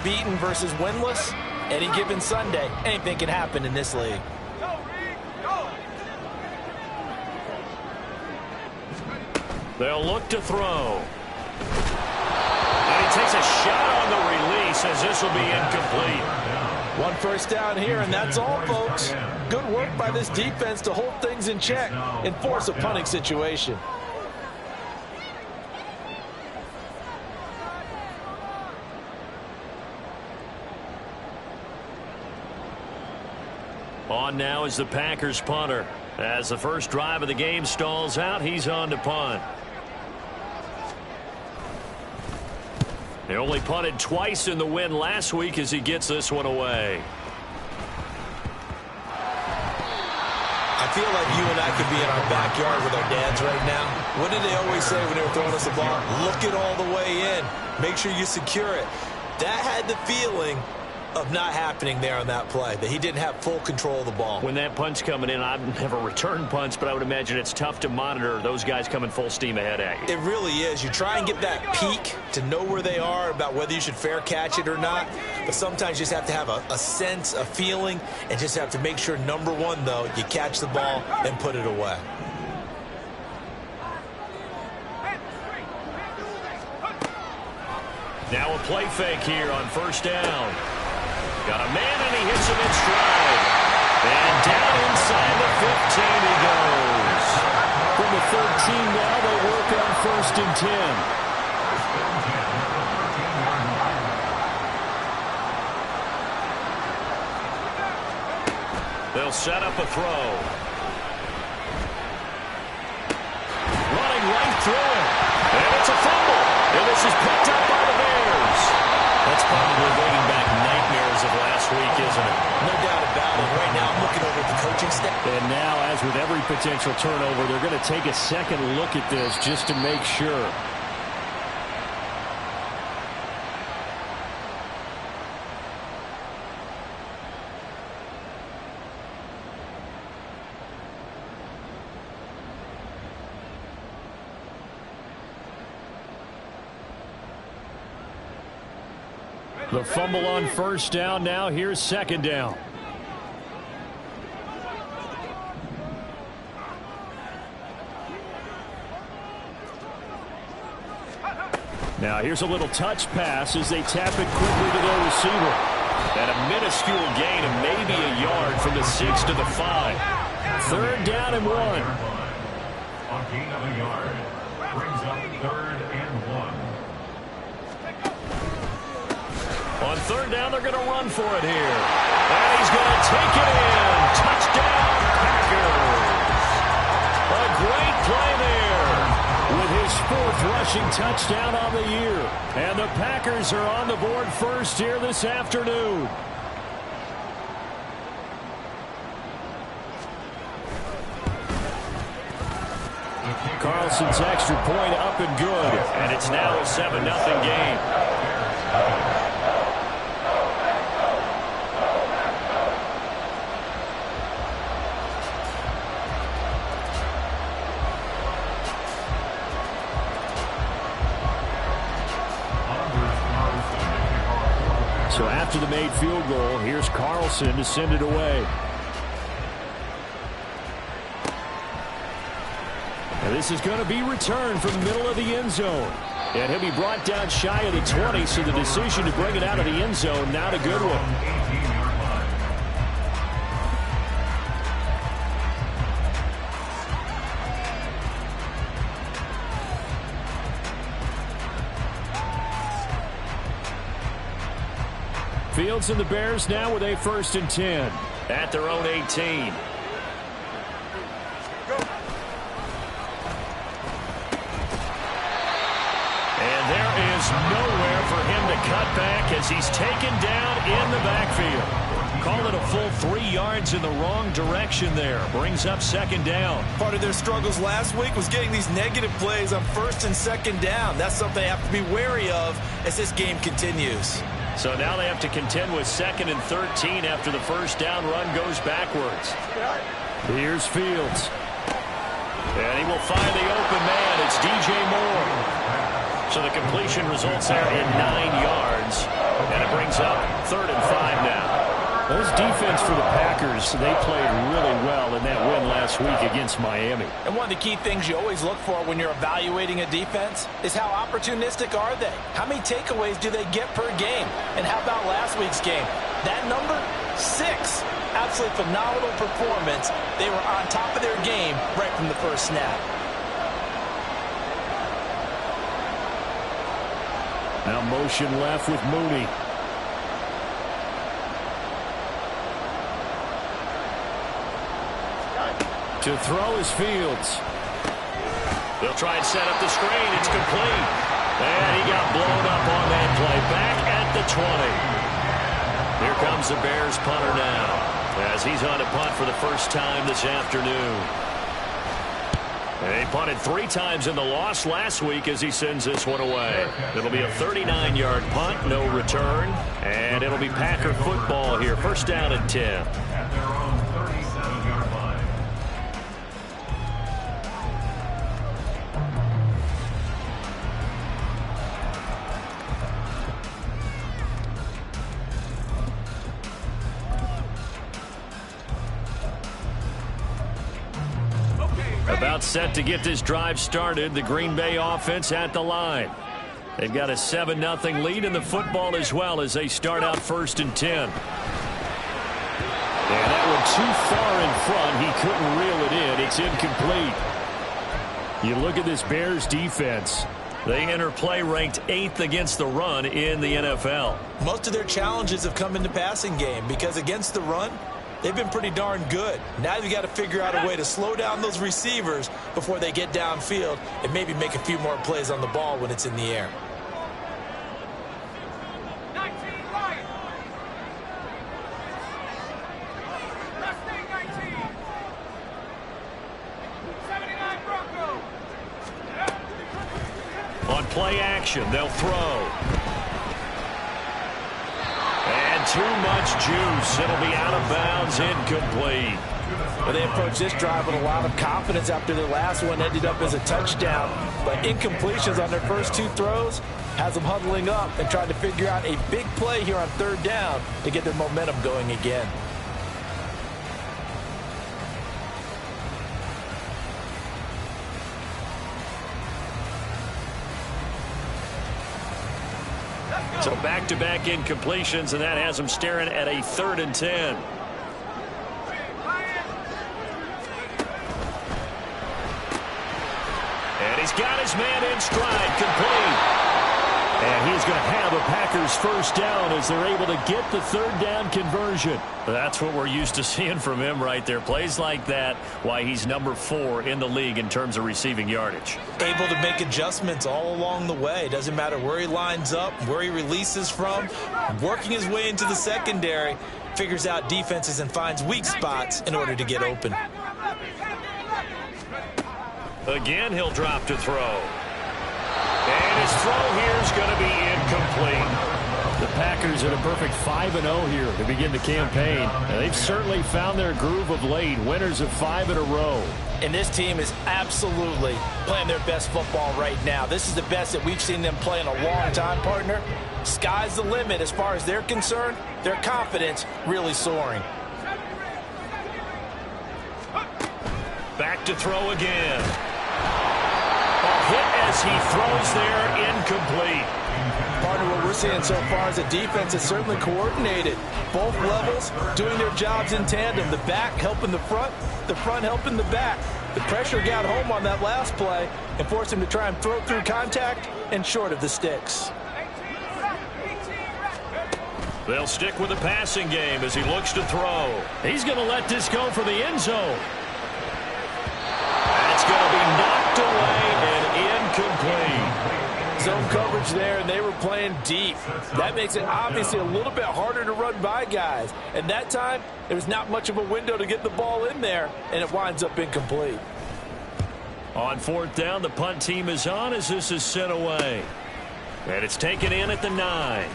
unbeaten versus winless, any given Sunday, anything can happen in this league. They'll look to throw. And he takes a shot on the release as this will be incomplete. One first down here, and that's all, folks. Good work by this defense to hold things in check and force a punting situation. On now is the Packers punter. As the first drive of the game stalls out, he's on to punt. He only punted twice in the win last week as he gets this one away. I feel like you and I could be in our backyard with our dads right now. What did they always say when they were throwing us the ball? Look it all the way in. Make sure you secure it. That had the feeling of not happening there on that play, that he didn't have full control of the ball. When that punch coming in, I've never returned punts, but I would imagine it's tough to monitor those guys coming full steam ahead at you. It really is. You try and get that peek to know where they are, about whether you should fair catch it or not, but sometimes you just have to have a sense, a feeling, and just have to make sure, number one, though, you catch the ball and put it away. Now a play fake here on first down. Got a man, and he hits him in stride. And down inside the 15 he goes. From the 13 now, they work on first and 10. They'll set up a throw. Running right through it. And it's a fumble. And this is picked up by the Bears. That's probably bringing back nightmares of last week, isn't it? No doubt about it. Right now, I'm looking over at the coaching staff. And now, as with every potential turnover, they're going to take a second look at this just to make sure. The fumble on first down. Now here's second down. Now here's a little touch pass as they tap it quickly to their receiver. And a minuscule gain of maybe a yard from the 6 to the 5. Third down and 1. A gain of a yard brings up 3rd and 1. On third down, they're going to run for it here. And he's going to take it in. Touchdown, Packers. A great play there. With his 4th rushing touchdown on the year. And the Packers are on the board first here this afternoon. Carlson's extra point up and good. And it's now a 7-0 game. So after the made field goal, here's Carlson to send it away. And this is going to be returned from the middle of the end zone. And he'll be brought down shy of the 20, so the decision to bring it out of the end zone, not a good one. Fields and the Bears now with a 1st and 10. At their own 18. And there is nowhere for him to cut back as he's taken down in the backfield. Call it a full 3 yards in the wrong direction there. Brings up second down. Part of their struggles last week was getting these negative plays on 1st and 2nd down. That's something they have to be wary of as this game continues. So now they have to contend with 2nd and 13 after the first down run goes backwards. Here's Fields. And he will find the open man. It's DJ Moore. So the completion results there in 9 yards. And it brings brings up 3rd and 5 now. Those defense for the Packers, they played really well in that win last week against Miami. And one of the key things you always look for when you're evaluating a defense is how opportunistic are they? How many takeaways do they get per game? And how about last week's game? That number, 6. Absolutely phenomenal performance. They were on top of their game right from the first snap. Now motion left with Mooney. To throw is Fields. They'll try and set up the screen. It's complete. And he got blown up on that play. Back at the 20. Here comes the Bears punter now, as he's on to punt for the first time this afternoon. He punted 3 times in the loss last week as he sends this one away. It'll be a 39-yard punt, no return. And it'll be Packer football here. First down and 10. At their own 37-yard line. About set to get this drive started. The Green Bay offense at the line. They've got a 7-0 lead in the football as well as they start out 1st and 10. And that one too far in front. He couldn't reel it in. It's incomplete. You look at this Bears defense. They enter play ranked 8th against the run in the NFL. Most of their challenges have come in the passing game because against the run, they've been pretty darn good. Now you've got to figure out a way to slow down those receivers before they get downfield and maybe make a few more plays on the ball when it's in the air. On play action, they'll throw. And too much juice. It'll be out of bounds, incomplete. Well, they approached this drive with a lot of confidence after their last one ended up as a touchdown. But incompletions on their first 2 throws has them huddling up and trying to figure out a big play here on 3rd down to get their momentum going again. So back-to-back incompletions, and that has them staring at a 3rd and 10. And he's got his man in stride, complete. And he's going to have a Packers first down as they're able to get the 3rd down conversion. That's what we're used to seeing from him right there. Plays like that, why he's number 4 in the league in terms of receiving yardage. Able to make adjustments all along the way. Doesn't matter where he lines up, where he releases from. Working his way into the secondary, figures out defenses and finds weak spots in order to get open. Again, he'll drop to throw. And his throw here is going to be incomplete. The Packers at a perfect 5-0 here to begin the campaign. And they've certainly found their groove of late. Winners of 5 in a row. And this team is absolutely playing their best football right now. This is the best that we've seen them play in a long time, partner. Sky's the limit as far as they're concerned. Their confidence really soaring. Back to throw again. A hit as he throws there, incomplete. Partner, what we're seeing so far is a defense that's certainly coordinated. Both levels doing their jobs in tandem. The back helping the front helping the back. The pressure got home on that last play and forced him to try and throw through contact and short of the sticks. They'll stick with the passing game as he looks to throw. He's going to let this go for the end zone. That's going to be knocked away and incomplete. Zone coverage there, and they were playing deep. That makes it obviously a little bit harder to run by guys. And that time, there was not much of a window to get the ball in there, and it winds up incomplete. On 4th down, the punt team is on as this is sent away. And it's taken in at the 9.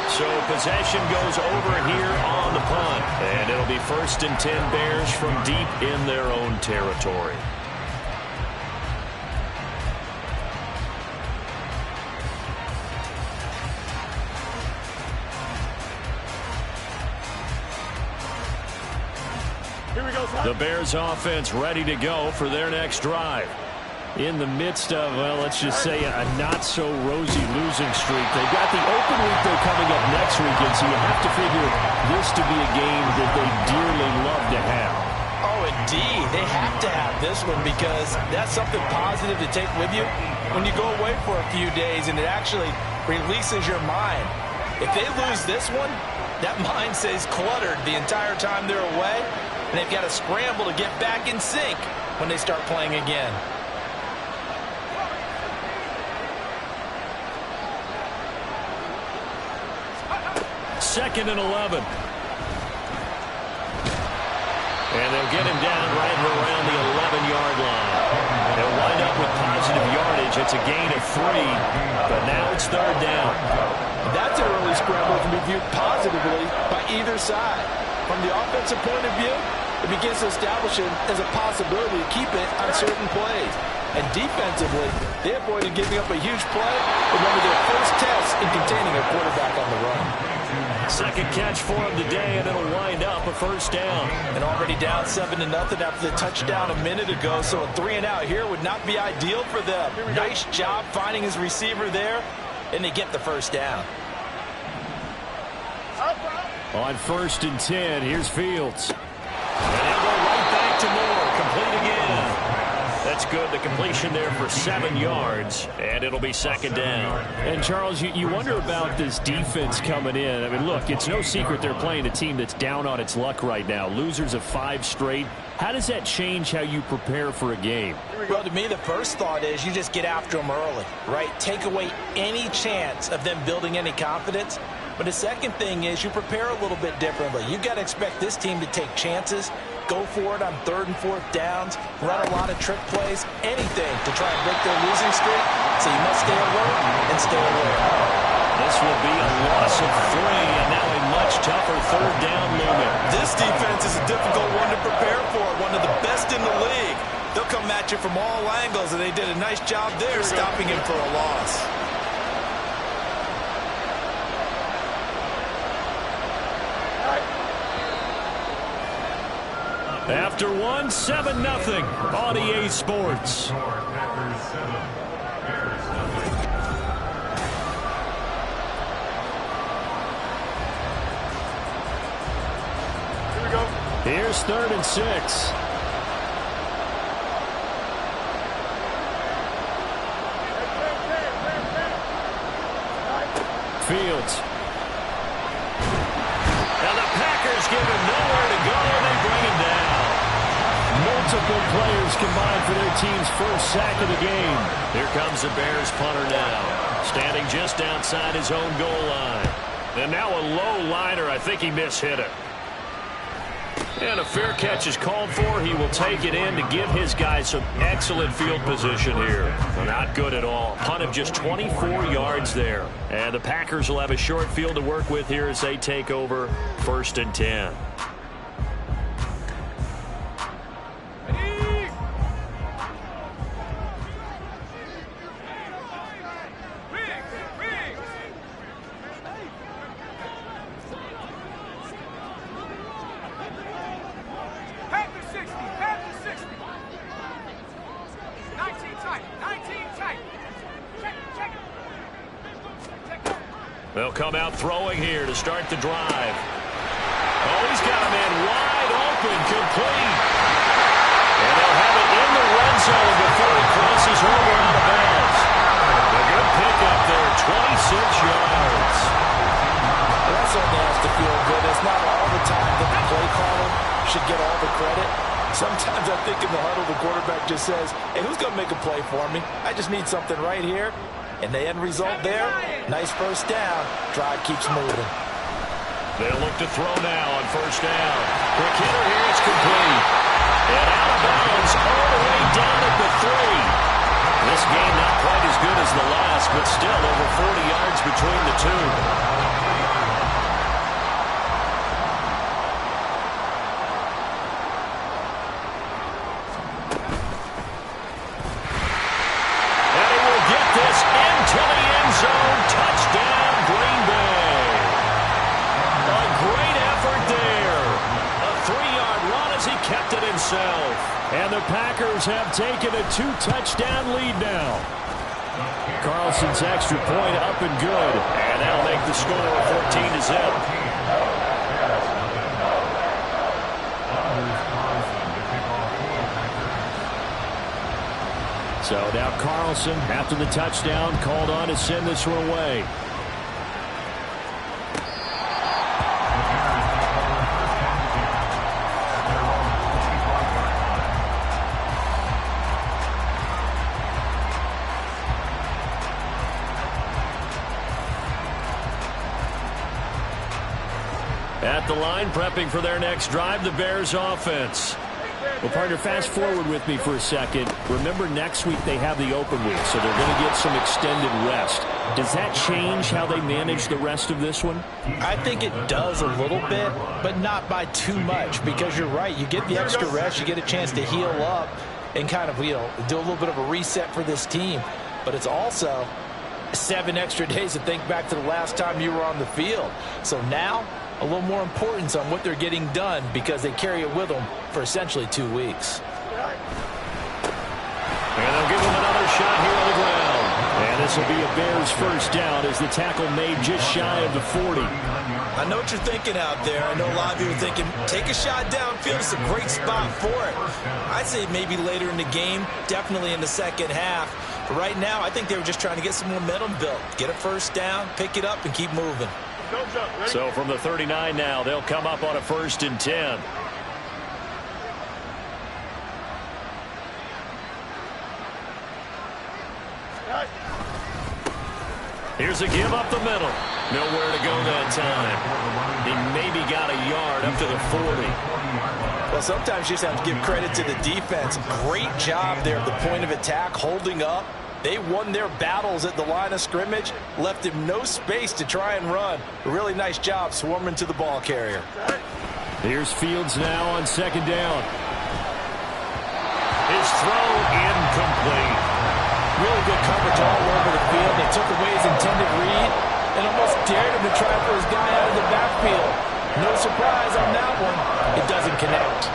So possession goes over here on the punt. And it'll be 1st and 10 Bears from deep in their own territory. The Bears offense ready to go for their next drive. In the midst of, well, let's just say a not-so-rosy losing streak. They've got the open week they're coming up next weekend, so you have to figure this to be a game that they dearly love to have. Oh, indeed. They have to have this one because that's something positive to take with you when you go away for a few days, and it actually releases your mind. If they lose this one, that mind stays cluttered the entire time they're away, and they've got to scramble to get back in sync when they start playing again. Second and 11. And they'll get him down right around the 11-yard line. They'll wind up with positive yardage. It's a gain of 3, but now it's third down. That's an early scramble that can be viewed positively by either side. From the offensive point of view, it begins to establish it as a possibility to keep it on certain plays. And defensively, they avoided giving up a huge play with one of their first tests in containing a quarterback on the run. Second catch for him today, and it'll wind up a first down. And already down 7-0 after the touchdown a minute ago, so a 3-and-out here would not be ideal for them. Nice job finding his receiver there, and they get the first down. On 1st and 10, here's Fields. And he'll go right back to Moore. Complete again. That's good. The completion there for 7 yards, and it'll be second down. And, Charles, you wonder about this defense coming in. I mean, look, it's no secret they're playing a team that's down on its luck right now. Losers of 5 straight. How does that change how you prepare for a game? Well, to me, the first thought is you just get after them early, right? Take away any chance of them building any confidence. But the second thing is you prepare a little bit differently. You've got to expect this team to take chances, go for it on 3rd and 4th downs, run a lot of trick plays, anything to try and break their losing streak. So you must stay alert and stay aware. This will be a loss of 3, and now a much tougher 3rd down looming. This defense is a difficult one to prepare for, one of the best in the league. They'll come at you from all angles, and they did a nice job there stopping him for a loss. After 1, 7-0 on EA Sports. Here's 3rd and 6. Fields. Now the Packers give him nowhere to go, and they bring him down. Multiple players combined for their team's first sack of the game. Here comes the Bears punter now, standing just outside his own goal line. And now a low liner. I think he mishit it. And a fair catch is called for. He will take it in to give his guys some excellent field position here. Well, not good at all. Punt of just 24 yards there. And the Packers will have a short field to work with here as they take over 1st and 10. They'll come out throwing here to start the drive. Oh, he's got a man wide open, complete. And they'll have it in the red zone before he crosses over out of bounds. A good pickup there, 26 yards. Well, that certainly has to feel good. It's not all the time that the play caller should get all the credit. Sometimes I think in the huddle, the quarterback just says, hey, who's going to make a play for me? I just need something right here. And the end result there, nice first down. Drive keeps moving. They'll look to throw now on 1st down. Quick hitter here, it's complete. And out of bounds all the way down at the 3. This game not quite as good as the last, but still over 40 yards between the two. To the end zone, touchdown, Green Bay. A great effort there. A 3-yard run as he And the Packers have taken a 2-touchdown lead now. Carlson's extra point up and good. And that'll make the score 14-0. So now Carlson, after the touchdown, called on to send this one away. At the line, prepping for their next drive, the Bears offense. Well, partner, fast forward with me for a second. Remember, next week they have the open week, so they're going to get some extended rest. Does that change how they manage the rest of this one? I think it does a little bit, but not by too much, because you're right. You get the extra rest, you get a chance to heal up and kind of, do a little bit of a reset for this team. But it's also 7 extra days to think back to the last time you were on the field. So now, a little more importance on what they're getting done because they carry it with them for essentially 2 weeks. And they'll give him another shot here on the ground. And this will be a Bears first down as the tackle made just shy of the 40. I know what you're thinking out there. I know a lot of you are thinking, take a shot downfield. It's a great spot for it. I'd say maybe later in the game, definitely in the second half. But right now, I think they were just trying to get some momentum built. Get a first down, pick it up, and keep moving. So from the 39 now, they'll come up on a 1st and 10. Here's a give up the middle. Nowhere to go that time. He maybe got a yard up to the 40. Well, sometimes you just have to give credit to the defense. Great job there at the point of attack, holding up. They won their battles at the line of scrimmage, left him no space to try and run. A really nice job swarming to the ball carrier. Here's Fields now on 2nd down. His throw incomplete. Really good coverage all over the field. They took away his intended read and almost dared him to try for his guy out of the backfield. No surprise on that one. It doesn't connect.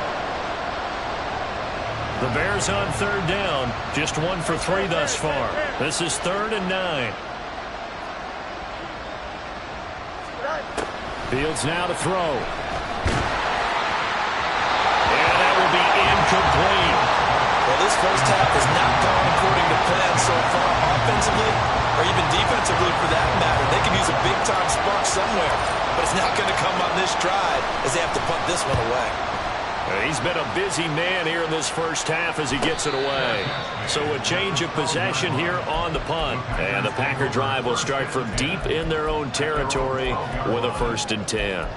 The Bears on 3rd down. Just 1 for 3 thus far. This is 3rd and 9. Fields now to throw. And that will be incomplete. Well, this first half has not gone according to plan so far, offensively or even defensively for that matter. They can use a big-time spark somewhere, but it's not going to come on this drive as they have to punt this one away. He's been a busy man here in this first half as he gets it away. So a change of possession here on the punt. And the Packer drive will start from deep in their own territory with a 1st and 10.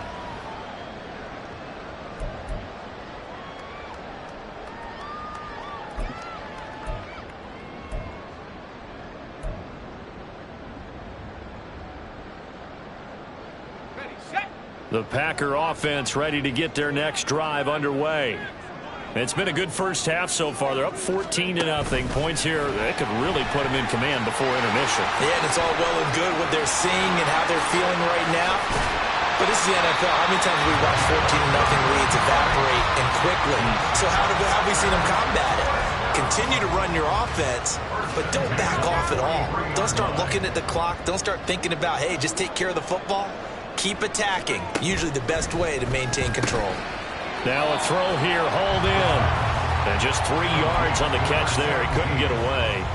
The Packer offense ready to get their next drive underway. It's been a good first half so far. They're up 14-0. Points here, they could really put them in command before intermission. Yeah, and it's all well and good what they're seeing and how they're feeling right now. But this is the NFL. How many times have we watched 14-0 leads evaporate and quickly? So how have we seen them combat it? Continue to run your offense, but don't back off at all. Don't start looking at the clock. Don't start thinking about, hey, just take care of the football. Keep attacking. Usually the best way to maintain control. Now a throw here, hauled in. And just 3 yards on the catch there. He couldn't get away.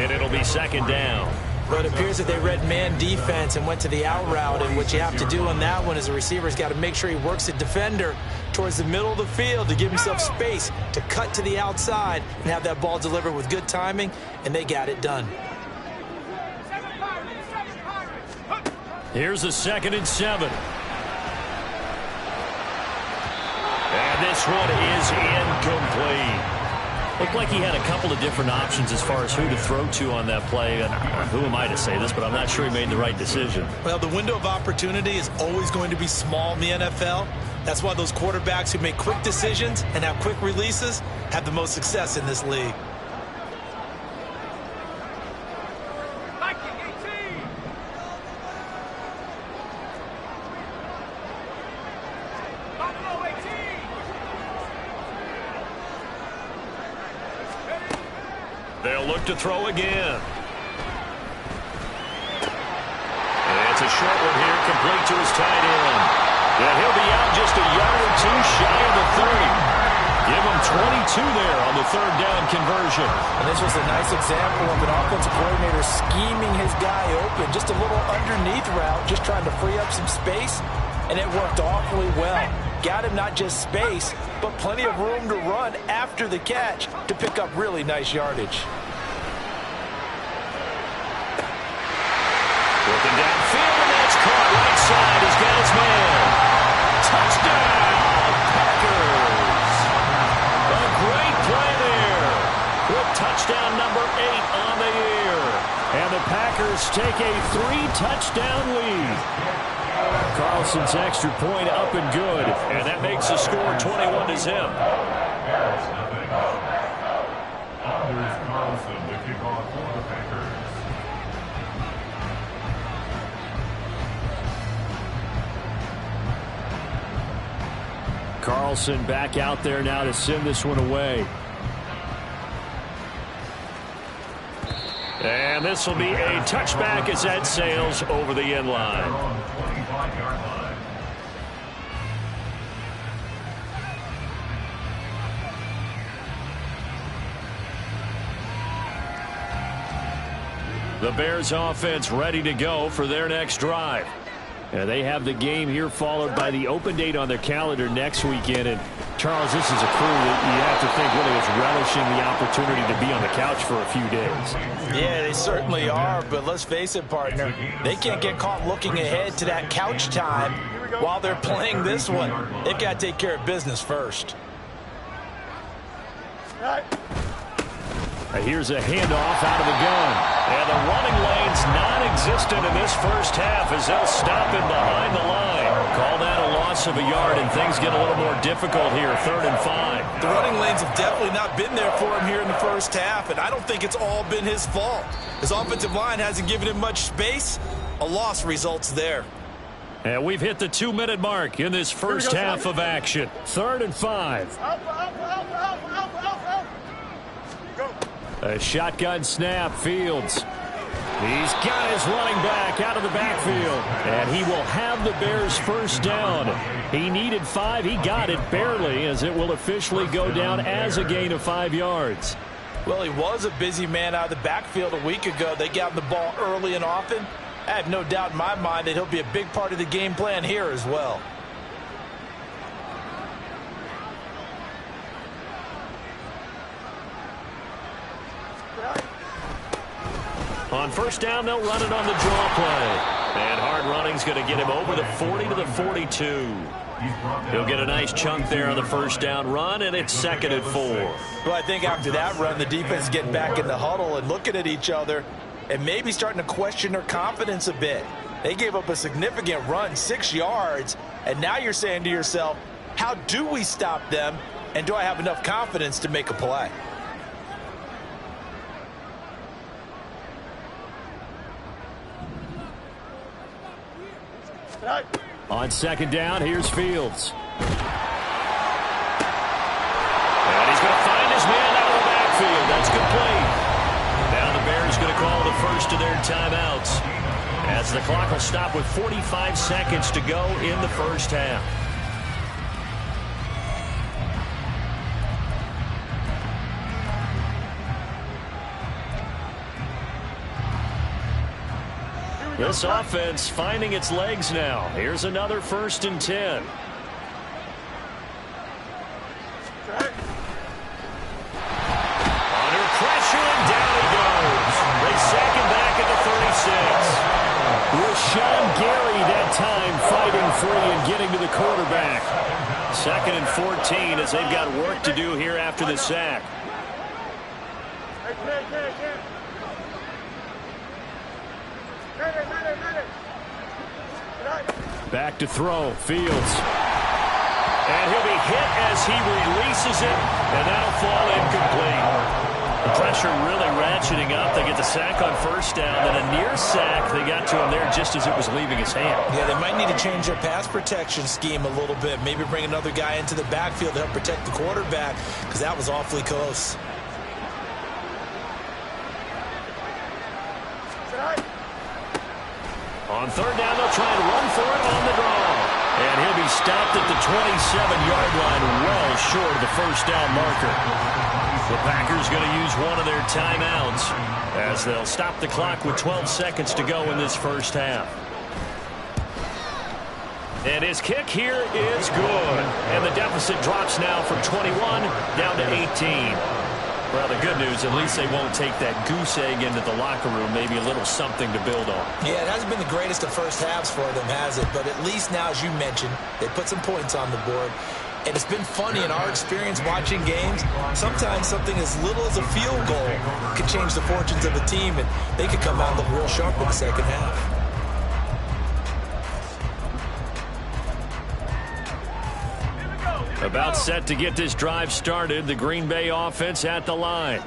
And it'll be 2nd down. But it appears that they read man defense and went to the out route. And what you have to do on that one is the receiver's got to make sure he works the defender towards the middle of the field to give himself space to cut to the outside and have that ball delivered with good timing. And they got it done. Here's a 2nd and 7. And this one is incomplete. Looked like he had a couple of different options as far as who to throw to on that play. And who am I to say this, but I'm not sure he made the right decision. Well, the window of opportunity is always going to be small in the NFL. That's why those quarterbacks who make quick decisions and have quick releases have the most success in this league. They'll look to throw again. It's a short one here, complete to his tight end. And he'll be out just a yard or two shy of the 30. Give him 22 there on the third down conversion. And this was a nice example of an offensive coordinator scheming his guy open. Just a little underneath route, just trying to free up some space, and it worked awfully well. Got him not just space, but plenty of room to run after the catch to pick up really nice yardage. Looking downfield, and that's caught right side. He's got his man. Touchdown, Packers. A great play there with touchdown number 8 on the year. And the Packers take a 3-touchdown lead. Carlson's extra point up and good, and that makes the score 21-0. Anders Carlson, the kickoff for the Packers. Carlson back out there now to send this one away. And this will be a touchback as that sails over the end line. 25-yard line. The Bears offense ready to go for their next drive. And they have the game here followed by the open date on their calendar next weekend. And Charles, this is a crew that you have to think really is relishing the opportunity to be on the couch for a few days. Yeah, they certainly are, but let's face it, partner. They can't get caught looking ahead to that couch time while they're playing this one. They've got to take care of business first. Here's a handoff out of the gun. And the running lane's non-existent in this first half as they'll stop him behind the line. Call that a loss of a yard, and things get a little more difficult here, 3rd and 5. The running lanes have definitely not been there for him here in the first half, and I don't think it's all been his fault. His offensive line hasn't given him much space. A loss results there. And we've hit the 2-minute mark in this first half of action. 3rd and 5. A shotgun snap, Fields. He's got his running back out of the backfield. And he will have the Bears first down. He needed 5. He got it barely as it will officially go down as a gain of 5 yards. Well, he was a busy man out of the backfield a week ago. They got him the ball early and often. I have no doubt in my mind that he'll be a big part of the game plan here as well. On first down, they'll run it on the draw play. And hard running's going to get him over the 40 to the 42. He'll get a nice chunk there on the first down run, and it's 2nd and 4. Well, I think after that run, the defense is getting back in the huddle and looking at each other and maybe starting to question their confidence a bit. They gave up a significant run, 6 yards, and now you're saying to yourself, how do we stop them, and do I have enough confidence to make a play? On 2nd down, here's Fields. And he's going to find his man out of the backfield. That's complete. Now the Bears going to call the first of their timeouts as the clock will stop with 45 seconds to go in the first half. This offense finding its legs now. Here's another 1st and 10. Under pressure, and down he goes. They sack him back at the 36. Rashawn Gary that time fighting free and getting to the quarterback. 2nd and 14 as they've got work to do here after the sack. Back to throw, Fields. And he'll be hit as he releases it, and that'll fall incomplete. The pressure really ratcheting up. They get the sack on first down, then a near sack. They got to him there just as it was leaving his hand. Yeah, they might need to change their pass protection scheme a little bit. Maybe bring another guy into the backfield to help protect the quarterback, because that was awfully close. On third down, they'll try and run for it on the draw. And he'll be stopped at the 27-yard line, well short of the first down marker. The Packers going to use one of their timeouts as they'll stop the clock with 12 seconds to go in this first half. And his kick here is good. And the deficit drops now from 21 down to 18. Well, the good news, at least they won't take that goose egg into the locker room. Maybe a little something to build on. Yeah, it hasn't been the greatest of first halves for them, has it? But at least now, as you mentioned, they put some points on the board. And it's been funny in our experience watching games. Sometimes something as little as a field goal could change the fortunes of a team, and they could come out and look real sharp in the second half. About set to get this drive started, the Green Bay offense at the line.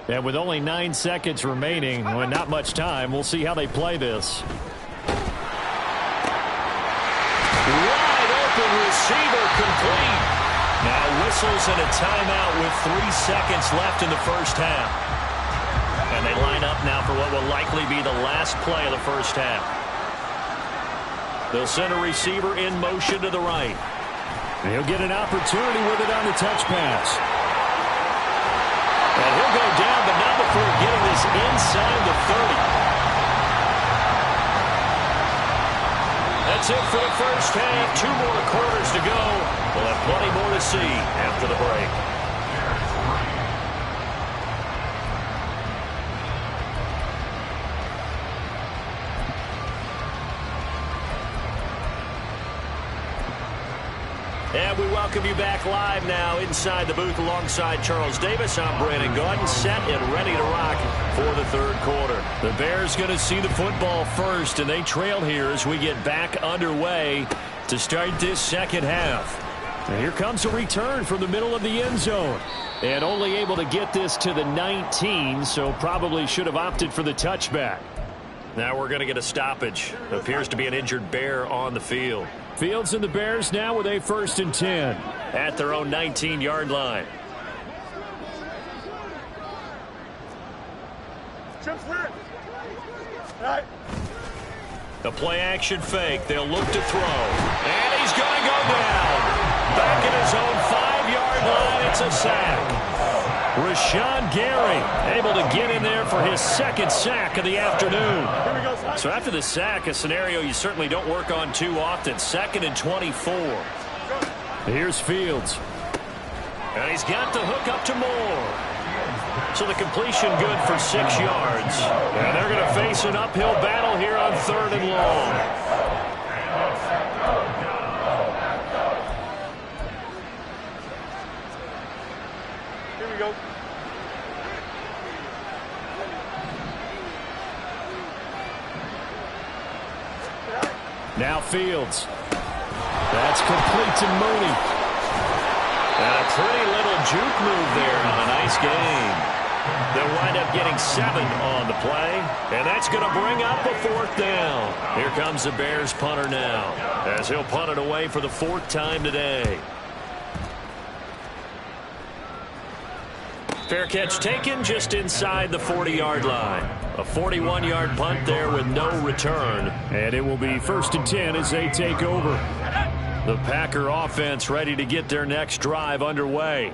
And with only 9 seconds remaining, well, not much time, we'll see how they play this. Wide open receiver complete. Now whistles and a timeout with 3 seconds left in the first half. And they line up now for what will likely be the last play of the first half. They'll send a receiver in motion to the right. And he'll get an opportunity with it on the touch pass. And he'll go down, but not before getting this inside the 30. That's it for the first half. 2 more quarters to go. We'll have plenty more to see after the break. And we welcome you back live now inside the booth alongside Charles Davis. I'm Brandon Gaudin, set and ready to rock for the third quarter. The Bears going to see the football first, and they trail here as we get back underway to start this second half. And here comes a return from the middle of the end zone. And only able to get this to the 19, so probably should have opted for the touchback. Now we're going to get a stoppage. Appears to be an injured Bear on the field. Fields and the Bears now with a 1st and 10. At their own 19-yard line. The play-action fake. They'll look to throw. And he's going to go down. Back at his own 5-yard line. It's a sack. Rashawn Gary able to get in there for his 2nd sack of the afternoon. So after the sack, a scenario you certainly don't work on too often. 2nd and 24. Here's Fields. And he's got the hook up to Moore. So the completion good for 6 yards. And they're going to face an uphill battle here on 3rd and long. Here we go. Now Fields. That's complete to Mooney. And a pretty little juke move there on a nice game. They'll wind up getting 7 on the play. And that's going to bring up a 4th down. Here comes the Bears punter now, as he'll punt it away for the 4th time today. Fair catch taken just inside the 40-yard line. A 41-yard punt there with no return. And it will be 1st and 10 as they take over. The Packer offense ready to get their next drive underway.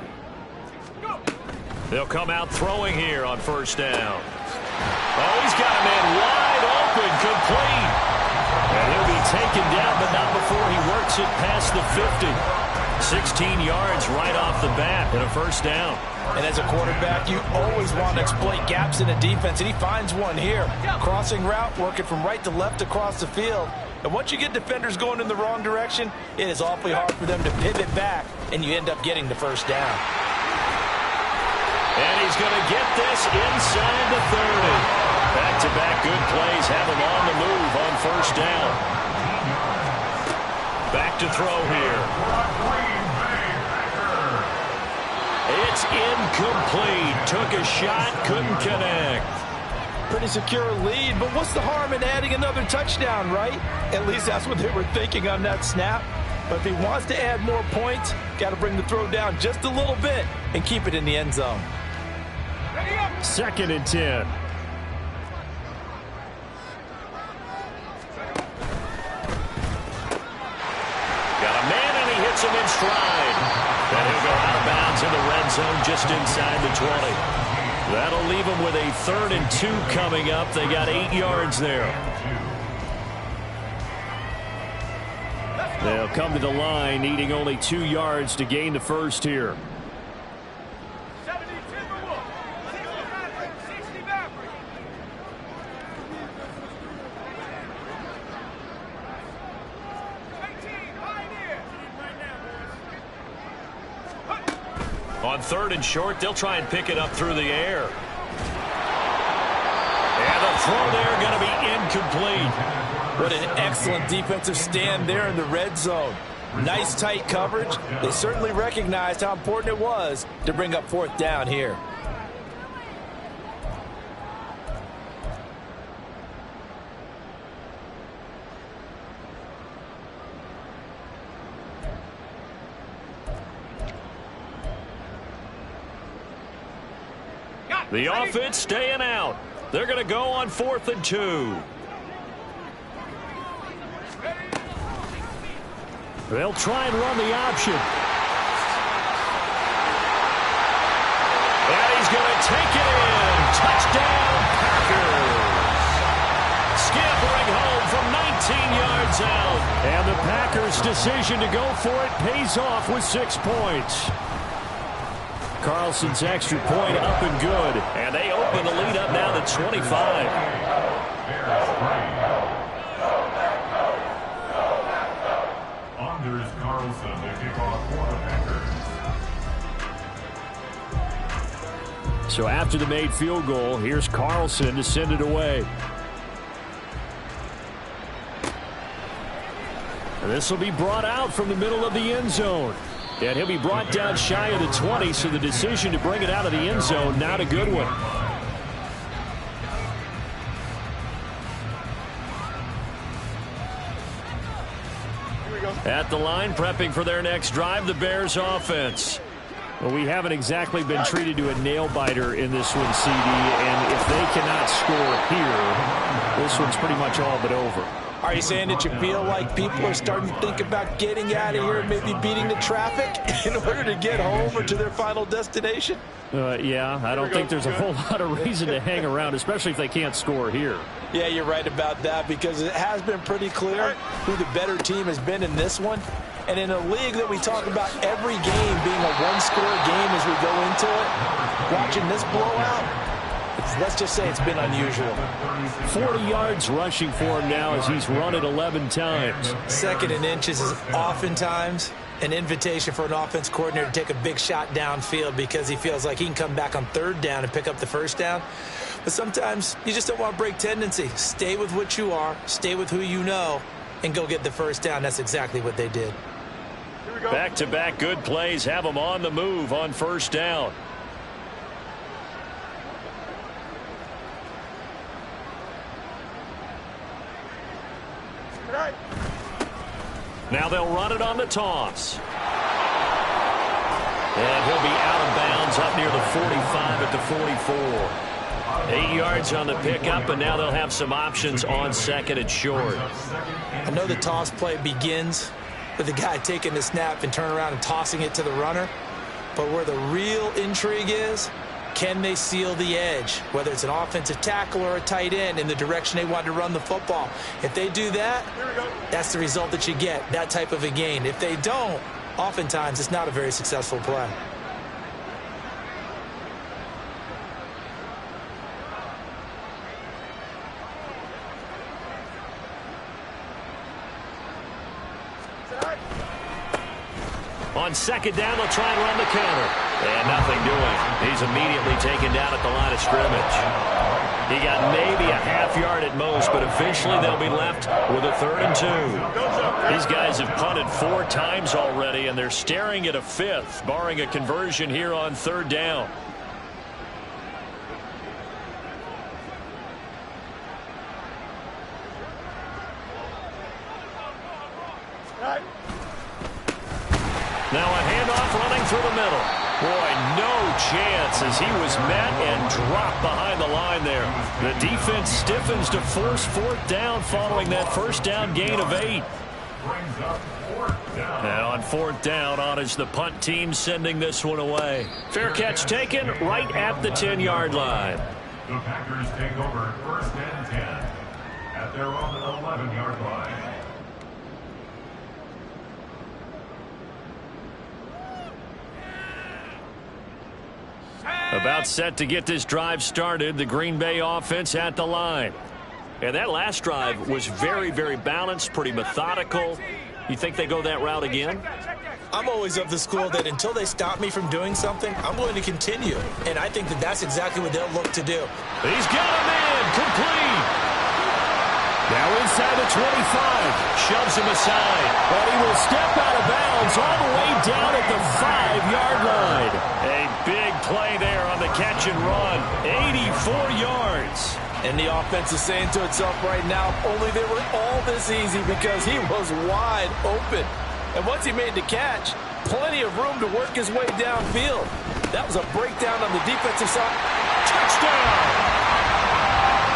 They'll come out throwing here on 1st down. Oh, he's got a man wide open, complete. And he'll be taken down, but not before he works it past the 50. 16 yards right off the bat and a 1st down. And as a quarterback, you always want to exploit gaps in a defense, and he finds one here. Crossing route, working from right to left across the field. And once you get defenders going in the wrong direction, it is awfully hard for them to pivot back, and you end up getting the 1st down. And he's going to get this inside the 30. Back-to-back good plays have him on the move on 1st down. Back to throw here. It's incomplete. Took a shot, couldn't connect. Pretty secure lead, but what's the harm in adding another touchdown, right? At least that's what they were thinking on that snap. But if he wants to add more points, got to bring the throw down just a little bit and keep it in the end zone. 2nd and 10. McBride. And he'll go out of bounds in the red zone just inside the 20. That'll leave them with a 3rd and 2 coming up. They got 8 yards there. They'll come to the line needing only 2 yards to gain the first here. On 3rd and short, they'll try and pick it up through the air. And the throw there going to be incomplete. What an excellent defensive stand there in the red zone. Nice tight coverage. They certainly recognized how important it was to bring up 4th down here. The offense staying out. They're going to go on 4th and 2. They'll try and run the option. And he's going to take it in. Touchdown, Packers. Scampering home from 19 yards out. And the Packers' decision to go for it pays off with 6 points. Carlson's extra point up and good. And they open the lead up now to 25. Anders Carlson, the kickoff for the Packers. So after the made field goal, here's Carlson to send it away. And this will be brought out from the middle of the end zone. And he'll be brought down shy of the 20, so the decision to bring it out of the end zone, not a good one. At the line, prepping for their next drive, the Bears offense. Well, we haven't exactly been treated to a nail-biter in this one, CD, and if they cannot score here, this one's pretty much all but over. Are you saying that you feel like people are starting to think about getting out of here and maybe beating the traffic in order to get home or to their final destination? Yeah, I don't think there's a whole lot of reason to hang around, especially if they can't score here. Yeah, you're right about that, because it has been pretty clear who the better team has been in this one. And in a league that we talk about every game being a one-score game as we go into it, watching this blowout, let's just say it's been unusual. 40 yards rushing for him now as he's run it 11 times. 2nd and inches is oftentimes an invitation for an offense coordinator to take a big shot downfield because he feels like he can come back on 3rd down and pick up the 1st down. But sometimes you just don't want to break tendency. Stay with what you are, stay with who you know, and go get the 1st down. That's exactly what they did. Back-to-back good plays have them on the move on 1st down. Now they'll run it on the toss. And he'll be out of bounds up near the 45 at the 44. 8 yards on the pickup, and now they'll have some options on 2nd and short. I know the toss play begins with the guy taking the snap and turning around and tossing it to the runner. But where the real intrigue is, can they seal the edge, whether it's an offensive tackle or a tight end, in the direction they want to run the football? If they do that, that's the result that you get, that type of a gain. If they don't, oftentimes it's not a very successful play. On 2nd down, they'll try and run the counter. And nothing doing. He's immediately taken down at the line of scrimmage. He got maybe a half yard at most, but eventually they'll be left with a 3rd and 2. These guys have punted 4 times already, and they're staring at a 5th, barring a conversion here on 3rd down. Now a handoff running through the middle. Boy, no chance as he was met and dropped behind the line there. The defense stiffens to force 4th down following that 1st down gain of 8. brings up fourth down. And on fourth down, on is the punt team sending this one away. Fair catch taken right at the 10-yard line. The Packers take over first and 10 at their own 11-yard line. About set to get this drive started, the Green Bay offense at the line. And that last drive was very, very balanced, pretty methodical. You think they go that route again? I'm always of the school that until they stop me from doing something, I'm going to continue. And I think that that's exactly what they'll look to do. He's got him in, complete. Now inside the 25, shoves him aside. But he will step out of bounds all the way down at the 5-yard line. A big play there on the catch and run. 84 yards. And the offense is saying to itself right now, only they were all this easy because he was wide open. And once he made the catch, plenty of room to work his way downfield. That was a breakdown on the defensive side. Touchdown!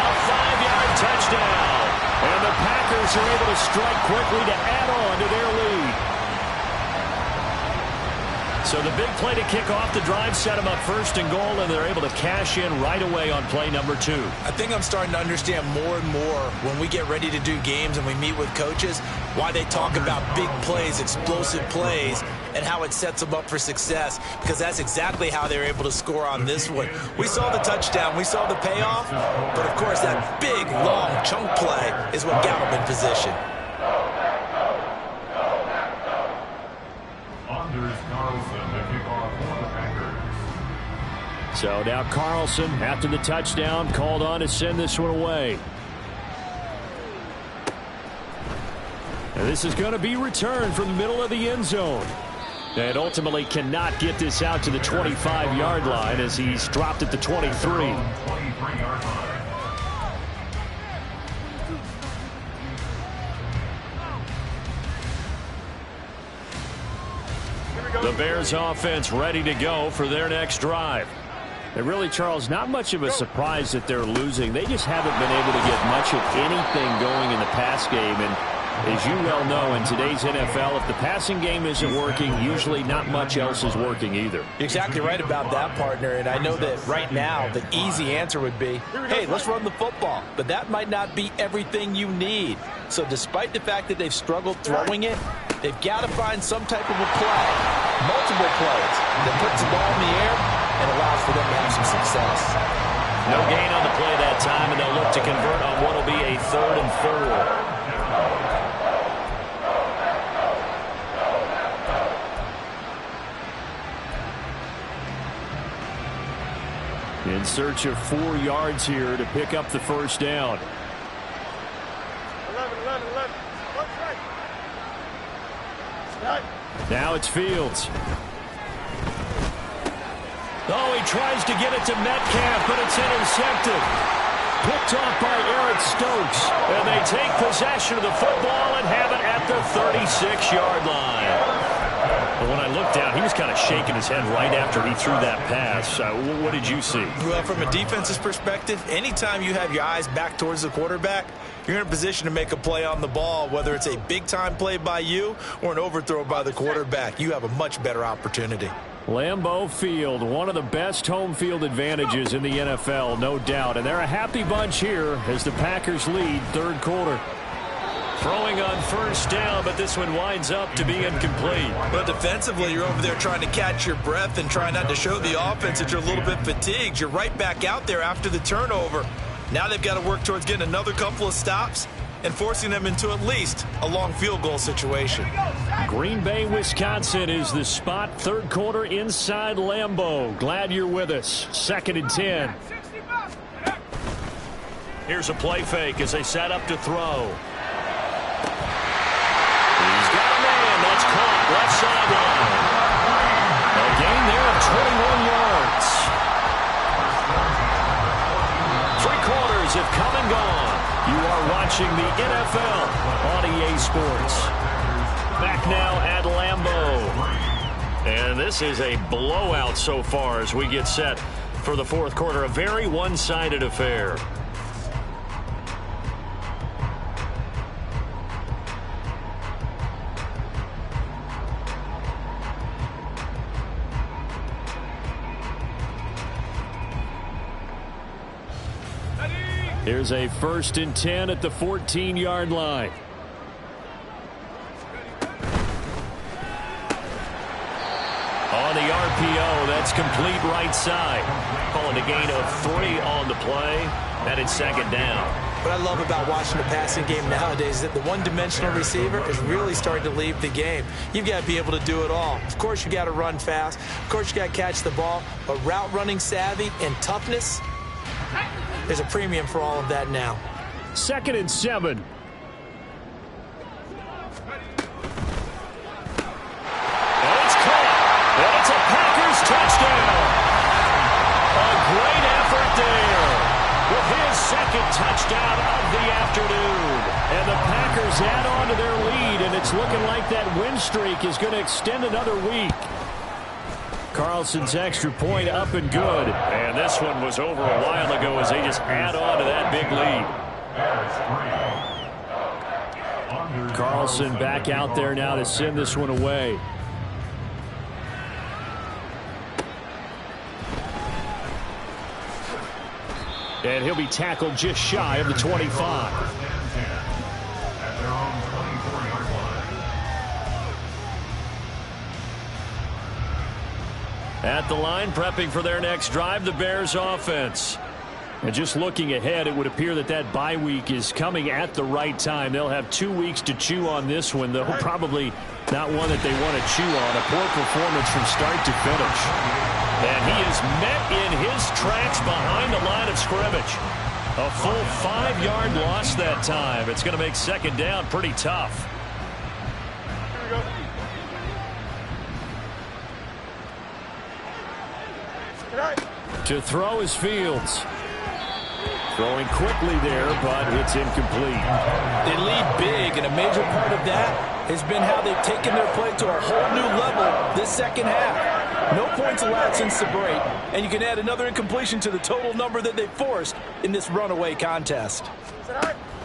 A 5-yard touchdown. And the Packers are able to strike quickly to add on to their lead. So the big play to kick off the drive set them up first and goal, and they're able to cash in right away on play number 2. I think I'm starting to understand more and more when we get ready to do games and we meet with coaches why they talk about big plays, explosive plays, and how it sets them up for success, because that's exactly how they're able to score on this one. We saw the touchdown, we saw the payoff, but of course that big, long chunk play is what got them in position. So now Carlson, after the touchdown, called on to send this one away. And this is going to be returned from the middle of the end zone. And ultimately cannot get this out to the 25-yard line as he's dropped at the 23. 23-yard line. The Bears offense ready to go for their next drive. And really, Charles, not much of a surprise that they're losing. They just haven't been able to get much of anything going in the pass game. And as you well know, in today's NFL, if the passing game isn't working, usually not much else is working either. You're exactly right about that, partner. And I know that right now the easy answer would be, hey, let's run the football. But that might not be everything you need. So despite the fact that they've struggled throwing it, they've got to find some type of a play, multiple plays, that puts the ball in the air and allows for them to have some success. No gain on the play that time, and they'll look to convert on what will be a 3rd and 4. In search of 4 yards here to pick up the first down. 11. Now it's Fields. Oh, he tries to get it to Metcalf, but it's intercepted. Picked off by Eric Stokes. And they take possession of the football and have it at the 36-yard line. But when I looked down, he was kind of shaking his head right after he threw that pass. What did you see? Well, from a defense's perspective, anytime you have your eyes back towards the quarterback, you're in a position to make a play on the ball, whether it's a big-time play by you or an overthrow by the quarterback. You have a much better opportunity. Lambeau Field, one of the best home field advantages in the NFL, no doubt. And they're a happy bunch here as the Packers lead 3rd quarter. Throwing on first down, but this one winds up to be incomplete. But defensively, you're over there trying to catch your breath and try not to show the offense that you're a little bit fatigued. You're right back out there after the turnover. Now they've got to work towards getting another couple of stops and forcing them into at least a long field goal situation. Green Bay, Wisconsin is the spot. 3rd quarter inside Lambeau. Glad you're with us. 2nd and 10. Here's a play fake as they set up to throw. He's got a man. That's caught. Left sideline. A gain there of 21 yards. 3 quarters have come and gone. You are watching the NFL on EA Sports. Back now at Lambeau. And this is a blowout so far as we get set for the 4th quarter. A very one-sided affair. Here's a 1st and 10 at the 14-yard line. On the RPO, that's complete right side. Calling a gain of 3 on the play. And it's 2nd down. What I love about watching the passing game nowadays is that the one-dimensional receiver is really starting to leave the game. You've got to be able to do it all. Of course, you got to run fast. Of course, you got to catch the ball. But route running savvy and toughness, there's a premium for all of that now. 2nd and 7. It's a Packers touchdown. A great effort there with his 2nd touchdown of the afternoon. And the Packers add on to their lead, and it's looking like that win streak is going to extend another week. Carlson's extra point up and good. And this one was over a while ago as they just add on to that big lead. Carlson back out there now to send this one away. And he'll be tackled just shy of the 25. At the line, prepping for their next drive, the Bears offense. And just looking ahead, it would appear that that bye week is coming at the right time. They'll have 2 weeks to chew on this one, though probably not one that they want to chew on. A poor performance from start to finish. And he is met in his tracks behind the line of scrimmage. A full 5-yard loss that time. It's going to make 2nd down pretty tough. To throw is Fields. Throwing quickly there, but it's incomplete. They lead big, and a major part of that has been how they've taken their play to a whole new level this 2nd half. No points allowed since the break, and you can add another incompletion to the total number that they forced in this runaway contest.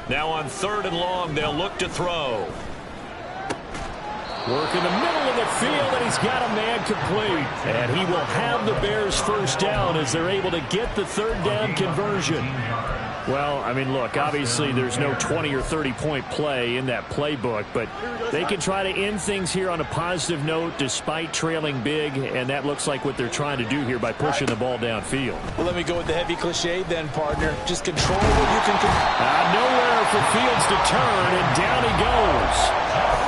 Now on 3rd and long, they'll look to throw. Work in the middle of the field, and he's got a man complete. And he will have the Bears 1st down as they're able to get the 3rd down conversion. Well, I mean, look, obviously there's no 20 or 30-point play in that playbook, but they can try to end things here on a positive note despite trailing big, and that looks like what they're trying to do here by pushing the ball downfield. Well, let me go with the heavy cliche then, partner. Just control what you can control. Nowhere for Fields to turn, and down he goes.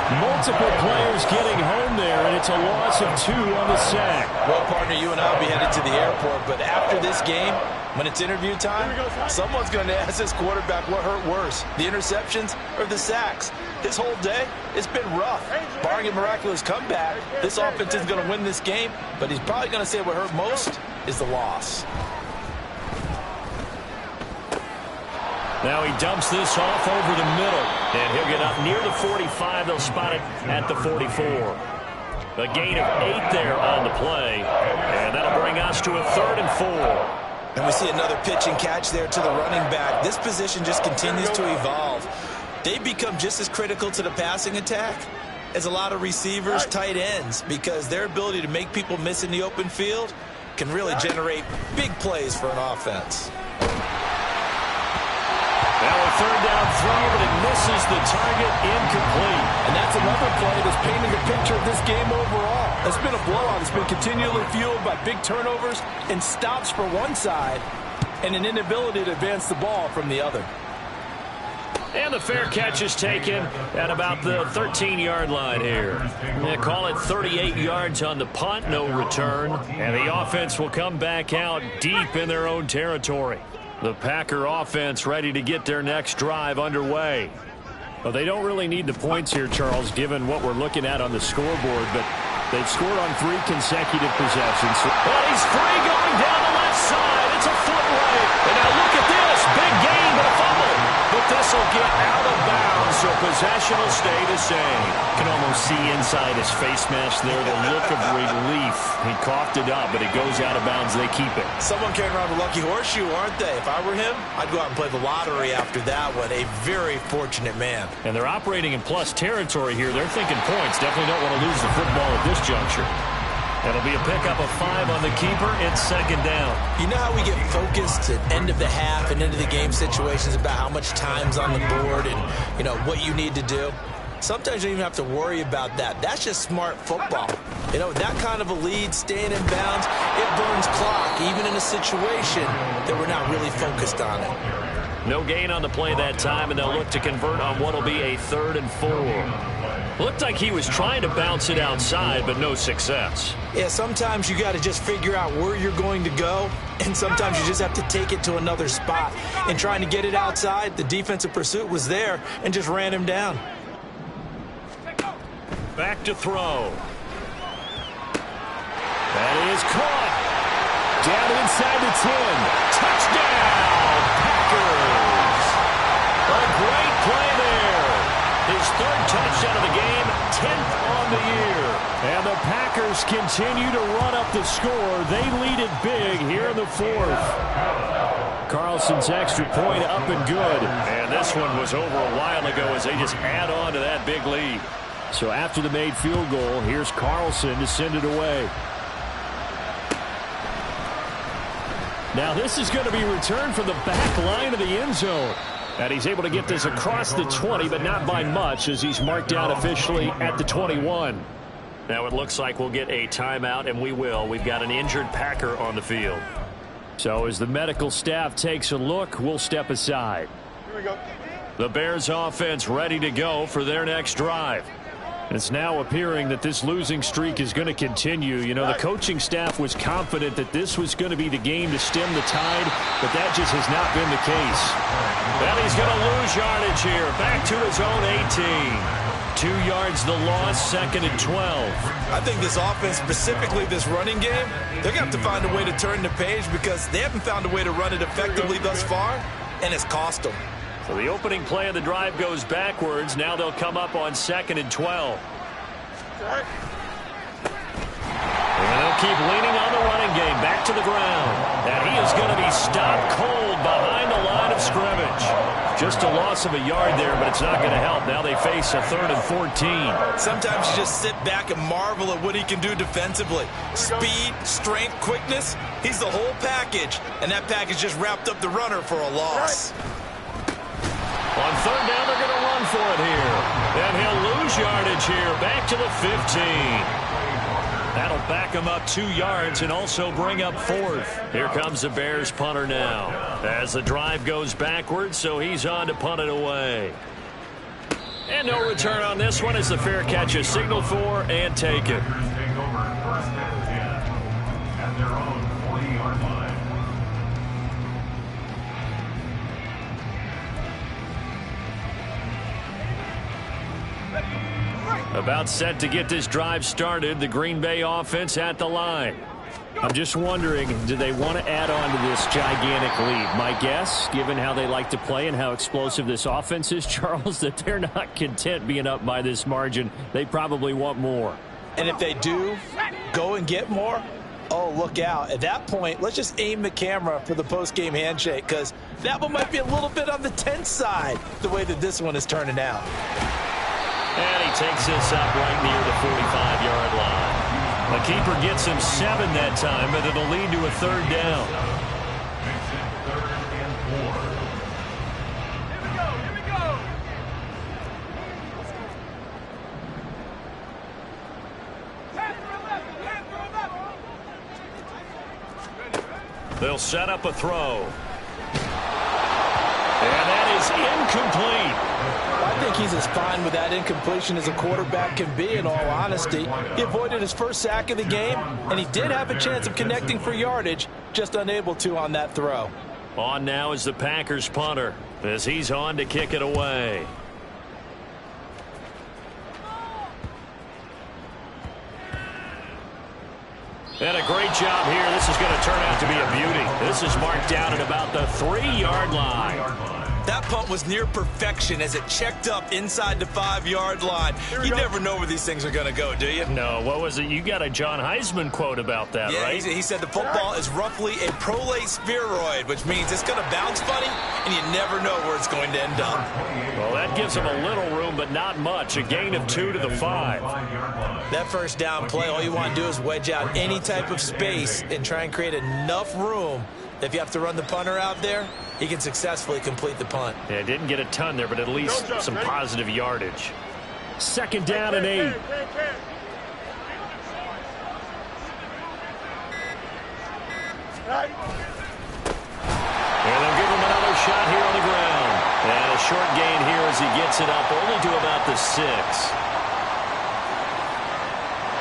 Multiple players getting home there, and it's a loss of 2 on the sack. Well, partner, you and I will be headed to the airport, but after this game, when it's interview time, someone's going to ask this quarterback what hurt worse, the interceptions or the sacks. His whole day, it's been rough. Barring a miraculous comeback, this offense is going to win this game, but he's probably going to say what hurt most is the loss. Now he dumps this off over the middle, and he'll get up near the 45. They'll spot it at the 44. A gain of 8 there on the play, and that'll bring us to a 3rd and 4. And we see another pitch and catch there to the running back. This position just continues to evolve. They become just as critical to the passing attack as a lot of receivers, tight ends, because their ability to make people miss in the open field can really generate big plays for an offense. Now a 3rd down throw, but it misses the target, incomplete. And that's another play that's painting a picture of this game overall. It's been a blowout. It's been continually fueled by big turnovers and stops for one side and an inability to advance the ball from the other. And the fair catch is taken at about the 13-yard line here. They call it 38 yards on the punt, no return. And the offense will come back out deep in their own territory. The Packer offense ready to get their next drive underway. Well, they don't really need the points here, Charles, given what we're looking at on the scoreboard, but they've scored on 3 consecutive possessions. Well, he's free going down the left side. It's a foot rate. And now look at this. Big gain, but a fumble. But this will get out of bounds, so possession will stay the same. You can almost see inside his face mask there the look of relief. He coughed it up, but it goes out of bounds. They keep it. Someone carrying around a lucky horseshoe, aren't they? If I were him, I'd go out and play the lottery after that one. A very fortunate man. And they're operating in plus territory here. They're thinking points. Definitely don't want to lose the football at this juncture. It'll be a pickup of 5 on the keeper. It's second down. You know how we get focused at end of the half and into the game situations about how much time's on the board and, you know, what you need to do? Sometimes you don't even have to worry about that. That's just smart football. You know, that kind of a lead, staying in bounds, it burns clock, even in a situation that we're not really focused on it. No gain on the play that time, and they'll look to convert on what will be a 3rd and 4. Looked like he was trying to bounce it outside, but no success. Yeah, sometimes you got to just figure out where you're going to go, and sometimes you just have to take it to another spot. And trying to get it outside, the defensive pursuit was there and just ran him down. Back to throw. That is caught. Down inside the 10. Touchdown, Packers. A great play there. His 3rd touchdown of the game, 10th on the year. And the Packers continue to run up the score. They lead it big here in the 4th. Carlson's extra point up and good. And this one was over a while ago as they just add on to that big lead. So after the made field goal, here's Carlson to send it away. Now this is going to be returned from the back line of the end zone. And he's able to get this across the 20, but not by much as he's marked down officially at the 21. Now it looks like we'll get a timeout, and we will. We've got an injured Packer on the field. So as the medical staff takes a look, we'll step aside. Here we go. The Bears offense ready to go for their next drive. It's now appearing that this losing streak is going to continue. You know, the coaching staff was confident that this was going to be the game to stem the tide, but that just has not been the case. And he's going to lose yardage here. Back to his own 18. 2 yards the loss, 2nd and 12. I think this offense, specifically this running game, they're going to have to find a way to turn the page because they haven't found a way to run it effectively thus far, and it's cost them. So the opening play of the drive goes backwards. Now they'll come up on 2nd and 12. And they'll keep leaning on the running game. Back to the ground. And he is going to be stopped cold behind the line of scrimmage. Just a loss of a yard there, but it's not going to help. Now they face a 3rd and 14. Sometimes you just sit back and marvel at what he can do defensively. Speed, strength, quickness. He's the whole package. And that package just wrapped up the runner for a loss. On 3rd down, they're going to run for it here. And he'll lose yardage here. Back to the 15. That'll back him up 2 yards and also bring up 4th. Here comes the Bears punter now. As the drive goes backwards, so he's on to punt it away. And no return on this one as the fair catch is signaled for and taken. Take over 1st and 10 at their own 40-yard line. About set to get this drive started, the Green Bay offense at the line. I'm just wondering, do they want to add on to this gigantic lead? My guess, given how they like to play and how explosive this offense is, Charles, that they're not content being up by this margin. They probably want more. And if they do go and get more, oh, look out. At that point, let's just aim the camera for the post-game handshake because that one might be a little bit on the tense side, the way that this one is turning out. And he takes this up right near the 45-yard line. The keeper gets him 7 that time, but it'll lead to a 3rd down. Makes it 3rd and 4. Here we go. They'll set up a throw. And that is incomplete. I think he's as fine with that incompletion as a quarterback can be, in all honesty. He avoided his first sack of the game, and he did have a chance of connecting for yardage, just unable to on that throw. On now is the Packers punter as he's on to kick it away. And a great job here. This is going to turn out to be a beauty. This is marked down at about the 3-yard line. That punt was near perfection as it checked up inside the 5-yard line. You never know where these things are going to go, do you? No, what was it? You got a John Heisman quote about that, right? He said the football is roughly a prolate spheroid, which means it's going to bounce funny, and you never know where it's going to end up. Well, that gives them a little room, but not much. A gain of 2 to the 5. That first down play, all you want to do is wedge out any type of space and try and create enough room that if you have to run the punter out there, he can successfully complete the punt. Yeah, didn't get a ton there, but at least some positive yardage. 2nd down and 8. And they'll give him another shot here on the ground. And a short gain here as he gets it up only to about the 6.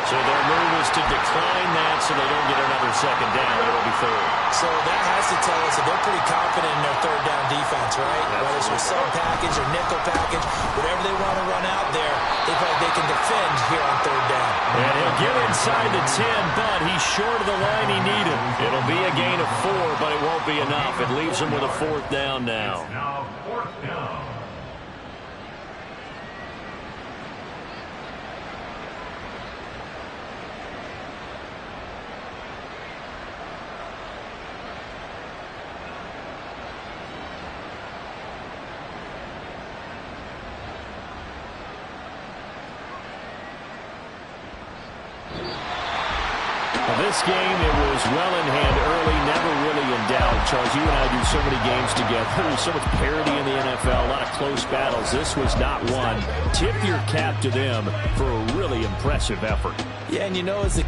So their move is to decline that so they don't get another 2nd down. It'll be 3rd. So that has to tell us that they're pretty confident in their 3rd down defense, right? Whether it's with sub package or nickel package, whatever they want to run out there, they feel like they can defend here on 3rd down. And he'll get inside the 10, but he's short of the line he needed. It'll be a gain of 4, but it won't be enough. It leaves him with a 4th down now. Now 4th down. This game, it was well in hand early, never really in doubt. Charles, you and I do so many games together. There's so much parity in the NFL, a lot of close battles. This was not one. Tip your cap to them for a really impressive effort. Yeah, and you know, as the